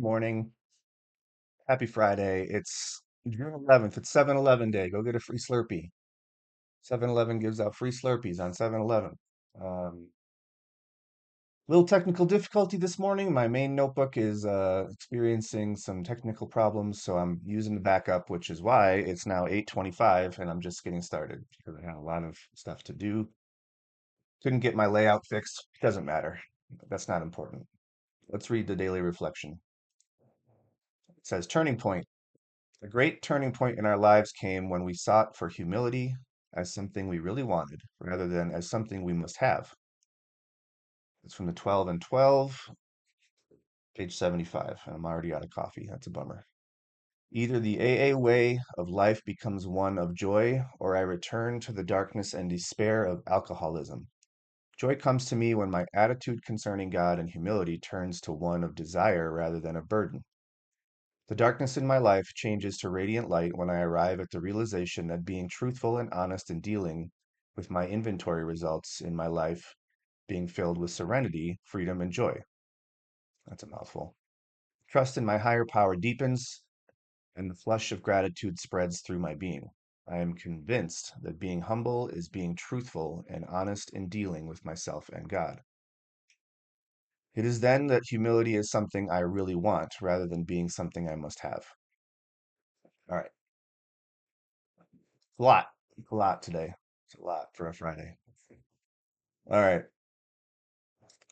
Morning. Happy Friday. It's June 11th. It's 7-Eleven day. Go get a free Slurpee. 7-Eleven gives out free Slurpees on 7-Eleven. Little technical difficulty this morning. My main notebook is experiencing some technical problems, so I'm using the backup, which is why it's now 8:25 and I'm just getting started because I had a lot of stuff to do. Couldn't get my layout fixed. Doesn't matter. That's not important. Let's read the daily reflection. It says, Turning point. A great turning point in our lives came when we sought for humility as something we really wanted, rather than as something we must have. It's from the 12 and 12, page 75. And I'm already out of coffee. That's a bummer. Either the AA way of life becomes one of joy, or I return to the darkness and despair of alcoholism. Joy comes to me when my attitude concerning God and humility turns to one of desire rather than a burden. The darkness in my life changes to radiant light when I arrive at the realization that being truthful and honest in dealing with my inventory results in my life being filled with serenity, freedom, and joy. That's a mouthful. Trust in my higher power deepens, and the flush of gratitude spreads through my being. I am convinced that being humble is being truthful and honest in dealing with myself and God. It is then that humility is something I really want rather than being something I must have. All right. A lot. A lot today. It's a lot for a Friday. All right.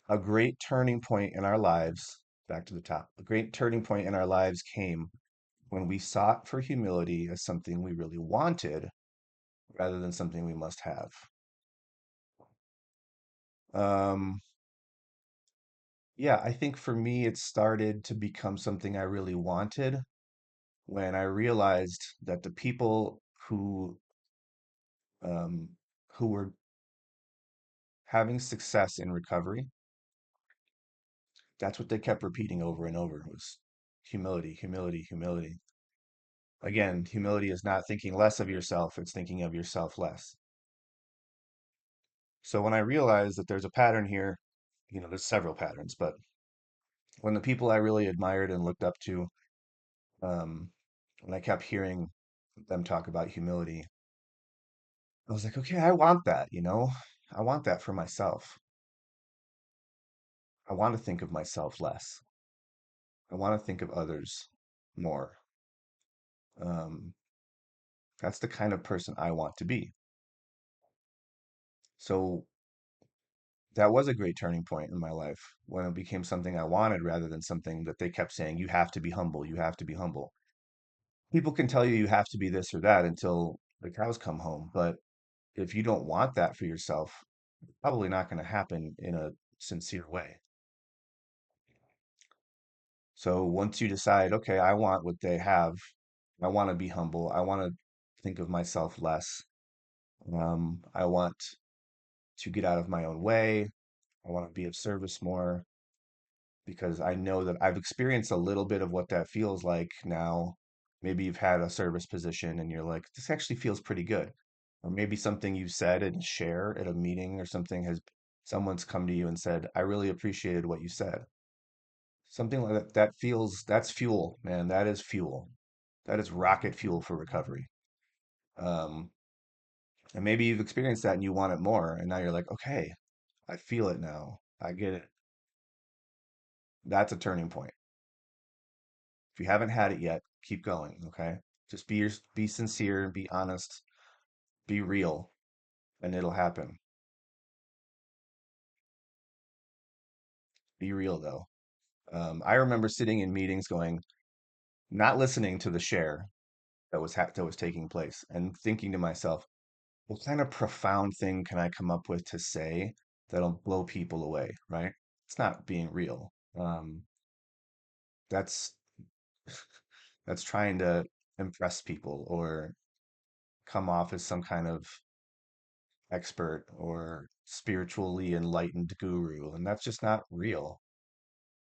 A great turning point in our lives, back to the top. A great turning point in our lives came when we sought for humility as something we really wanted rather than something we must have. Um, yeah, I think for me, it started to become something I really wanted when I realized that the people um, who were having success in recovery, that's what they kept repeating over and over was humility, humility, humility. Again, humility is not thinking less of yourself, it's thinking of yourself less. So when I realized that there's a pattern here, there's several patterns, but when the people I really admired and looked up to, um, when I kept hearing them talk about humility, I was like, okay, I want that. I want that for myself. I want to think of myself less. I want to think of others more. Um, that's the kind of person I want to be. So that was a great turning point in my life when it became something I wanted rather than something that they kept saying, you have to be humble, you have to be humble. People can tell you you have to be this or that until the cows come home. But if you don't want that for yourself, it's probably not going to happen in a sincere way. So once you decide, okay, I want what they have, I want to be humble, I want to think of myself less, I want to get out of my own way, I want to be of service more, because I know that I've experienced a little bit of what that feels like now. Maybe you've had a service position and you're like, this actually feels pretty good. Or maybe something you said and share at a meeting or something has someone's come to you and said, I really appreciated what you said. Something like that, that's fuel, man. That is fuel. That is rocket fuel for recovery. Um, and maybe you've experienced that and you want it more. And now you're like, okay, I feel it now. I get it. That's a turning point. If you haven't had it yet, keep going, okay? Just be sincere, be honest, be real, and it'll happen. Be real though. I remember sitting in meetings going, not listening to the share that was taking place and thinking to myself, what kind of profound thing can I come up with to say that'll blow people away, right? It's not being real. That's that's trying to impress people or come off as some kind of expert or spiritually enlightened guru, and that's just not real.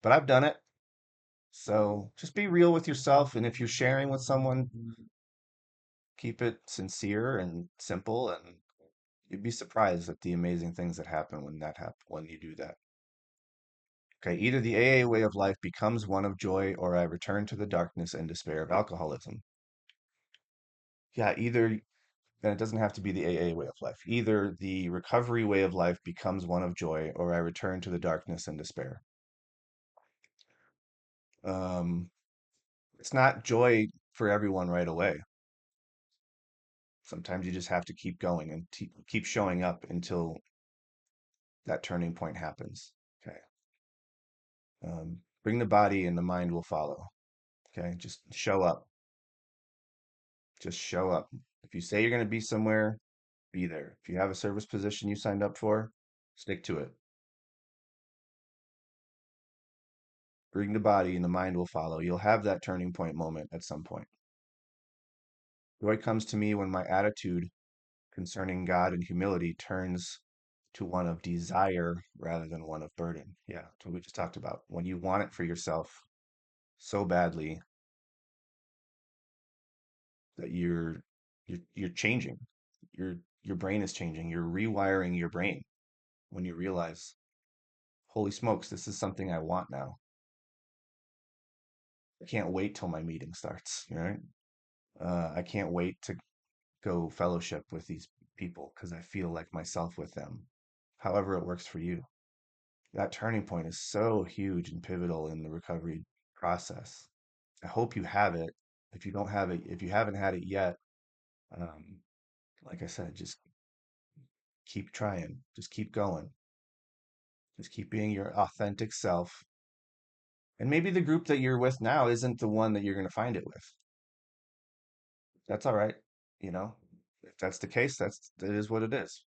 But I've done it. So just be real with yourself. And if you're sharing with someone, keep it sincere and simple. And you'd be surprised at the amazing things that happen when you do that. Okay, either the AA way of life becomes one of joy or I return to the darkness and despair of alcoholism. Yeah, either, and it doesn't have to be the AA way of life. Either the recovery way of life becomes one of joy or I return to the darkness and despair. Um, it's not joy for everyone right away. Sometimes you just have to keep going and keep showing up until that turning point happens. Okay. Bring the body and the mind will follow. Okay. Just show up. Just show up. If you say you're going to be somewhere, be there. If you have a service position you signed up for, stick to it. Bring the body and the mind will follow. You'll have that turning point moment at some point. Joy comes to me when my attitude concerning God and humility turns to one of desire rather than one of burden. Yeah, that's what we just talked about. When you want it for yourself so badly that you're changing. Your your brain is changing. You're rewiring your brain when you realize, holy smokes, this is something I want now. I can't wait till my meeting starts, right? I can't wait to go fellowship with these people because I feel like myself with them. However it works for you. That turning point is so huge and pivotal in the recovery process. I hope you have it. If you don't have it, if you haven't had it yet, um, like I said, just keep trying, just keep going, just keep being your authentic self. And maybe the group that you're with now isn't the one that you're going to find it with. That's all right. You know, if that's the case, that is what it is.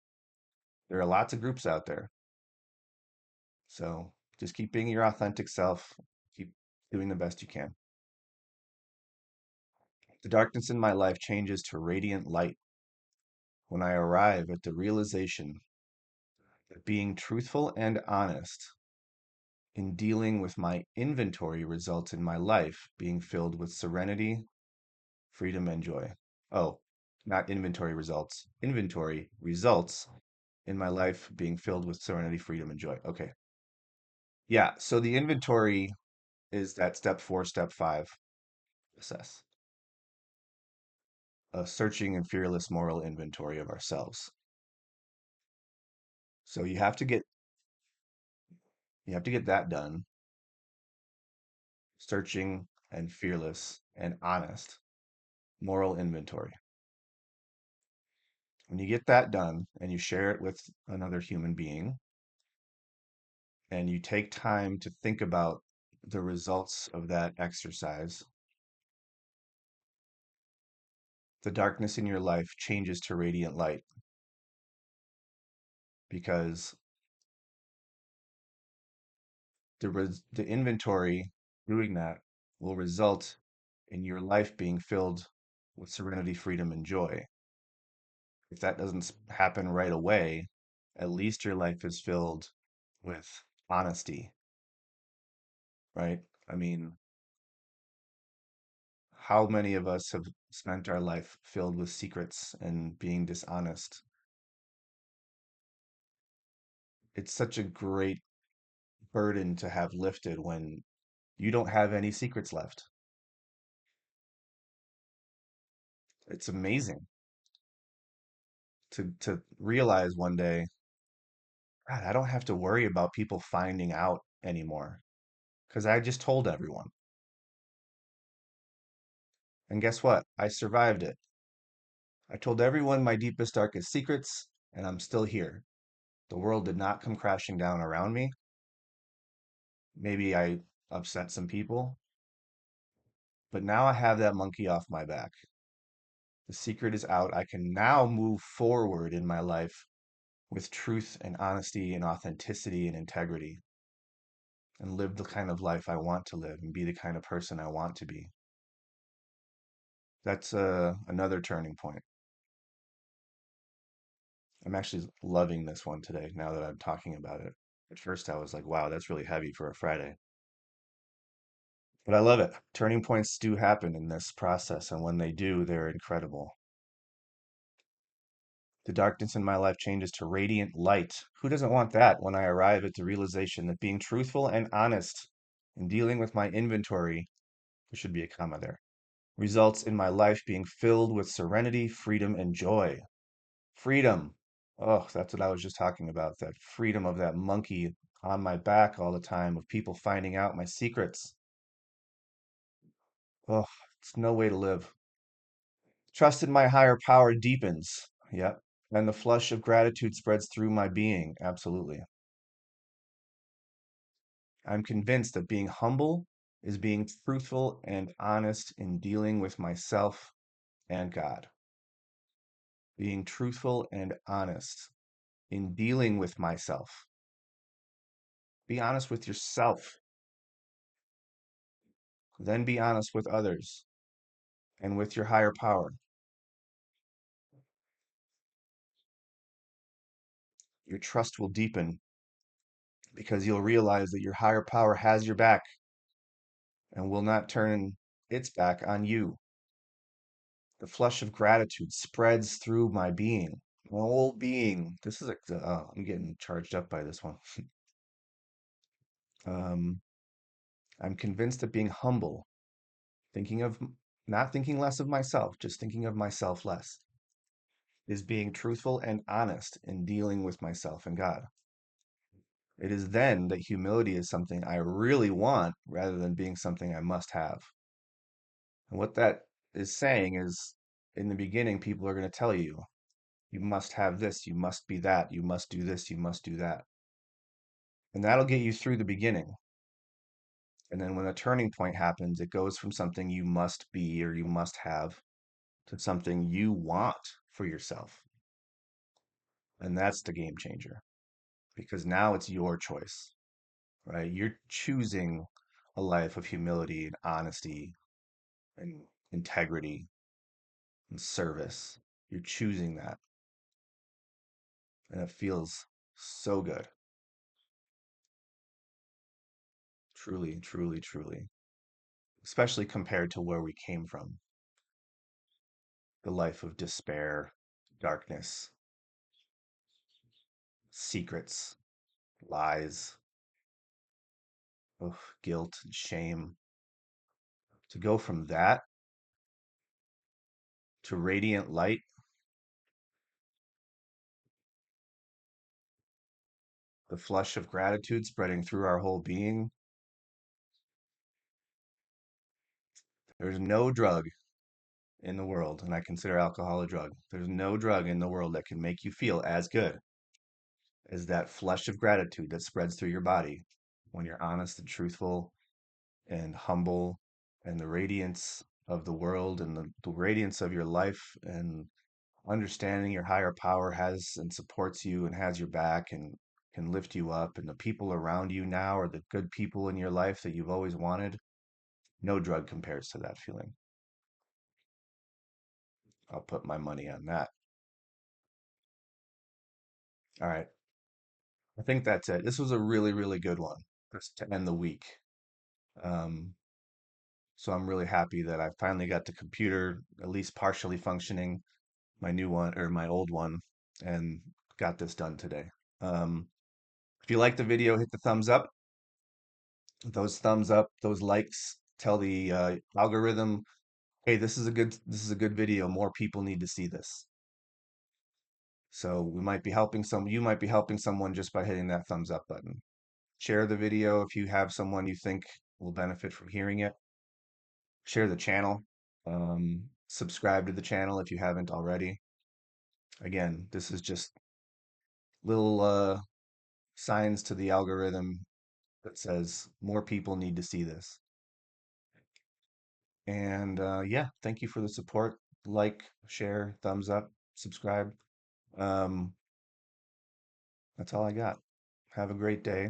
There are lots of groups out there. So just keep being your authentic self. Keep doing the best you can. The darkness in my life changes to radiant light when I arrive at the realization that being truthful and honest in dealing with my inventory results in my life being filled with serenity, freedom, and joy. Oh, not inventory results. Inventory results in my life being filled with serenity, freedom, and joy. Okay. Yeah. So the inventory is that step 4, step 5 assess. A searching and fearless moral inventory of ourselves. So you have to get that done, searching and fearless and honest moral inventory. When you get that done and you share it with another human being and you take time to think about the results of that exercise, the darkness in your life changes to radiant light because the inventory doing that will result in your life being filled with serenity, freedom, and joy. If that doesn't happen right away, at least your life is filled with honesty, right? I mean, how many of us have spent our life filled with secrets and being dishonest? It's such a great burden to have lifted when you don't have any secrets left. It's amazing to realize one day, God, I don't have to worry about people finding out anymore because I just told everyone. And guess what? I survived it. I told everyone my deepest, darkest secrets, and I'm still here. The world did not come crashing down around me. Maybe I upset some people, but now I have that monkey off my back. The secret is out. I can now move forward in my life with truth and honesty and authenticity and integrity and live the kind of life I want to live and be the kind of person I want to be. That's another turning point. I'm actually loving this one today now that I'm talking about it. At first, I was like, wow, that's really heavy for a Friday. But I love it. Turning points do happen in this process, and when they do, they're incredible. The darkness in my life changes to radiant light. Who doesn't want that when I arrive at the realization that being truthful and honest in dealing with my inventory, there should be a comma there, results in my life being filled with serenity, freedom, and joy. Freedom. Oh, that's what I was just talking about. That freedom of that monkey on my back all the time, of people finding out my secrets. Oh, it's no way to live. Trust in my higher power deepens. Yep. And the flush of gratitude spreads through my being. Absolutely. I'm convinced that being humble is being truthful and honest in dealing with myself and God. Being truthful and honest in dealing with myself. Be honest with yourself. Then be honest with others and with your higher power. Your trust will deepen because you'll realize that your higher power has your back and will not turn its back on you. The flush of gratitude spreads through my being, my whole being. This is I'm getting charged up by this one. Um, I'm convinced that being humble, thinking of not thinking less of myself, just thinking of myself less, is being truthful and honest in dealing with myself and God. It is then that humility is something I really want rather than being something I must have. And what that is saying is, in the beginning, people are going to tell you, you must have this, you must be that, you must do this, you must do that. And that'll get you through the beginning. And then when a turning point happens, it goes from something you must be or you must have to something you want for yourself. And that's the game changer because now it's your choice, right? You're choosing a life of humility and honesty and integrity and service. You're choosing that. And it feels so good. Truly, truly, truly. Especially compared to where we came from, the life of despair, darkness, secrets, lies, guilt, and shame. To go from that to radiant light, the flush of gratitude spreading through our whole being. There's no drug in the world, and I consider alcohol a drug. There's no drug in the world that can make you feel as good as that flush of gratitude that spreads through your body when you're honest and truthful and humble, and the radiance of the world and the radiance of your life and understanding your higher power has and supports you and has your back and can lift you up, and the people around you now are the good people in your life that you've always wanted. No drug compares to that feeling. I'll put my money on that. All right. I think that's it. This was a really, really good one just to end the week. Um, so I'm really happy that I finally got the computer at least partially functioning, my new one or my old one, and got this done today. Um, if you like the video, hit the thumbs up. Those thumbs up, those likes tell the algorithm, hey, this is a good video. More people need to see this. So you might be helping someone just by hitting that thumbs up button. Share the video if you have someone you think will benefit from hearing it. Share the channel. Subscribe to the channel if you haven't already. Again, this is just little signs to the algorithm that says more people need to see this. And yeah, thank you for the support. Like, share, thumbs up, subscribe. Um, that's all I got. Have a great day.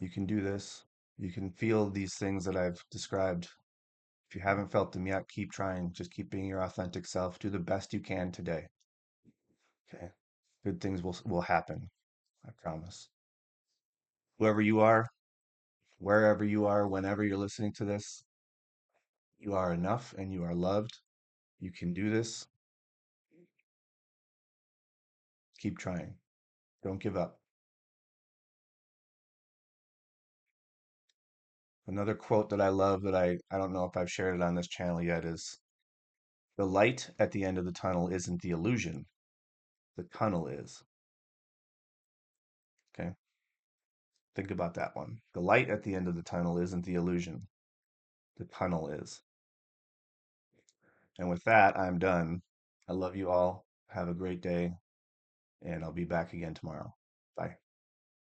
You can do this. You can feel these things that I've described. If you haven't felt them yet, keep trying. Just keep being your authentic self. Do the best you can today. Okay. Good things will happen. I promise. Whoever you are, wherever you are, whenever you're listening to this, you are enough and you are loved. You can do this. Keep trying. Don't give up. Another quote that I love that I don't know if I've shared it on this channel yet is the light at the end of the tunnel isn't the illusion, the tunnel is. Okay. Think about that one. The light at the end of the tunnel isn't the illusion, the tunnel is. And with that, I'm done. I love you all. Have a great day, and I'll be back again tomorrow. Bye.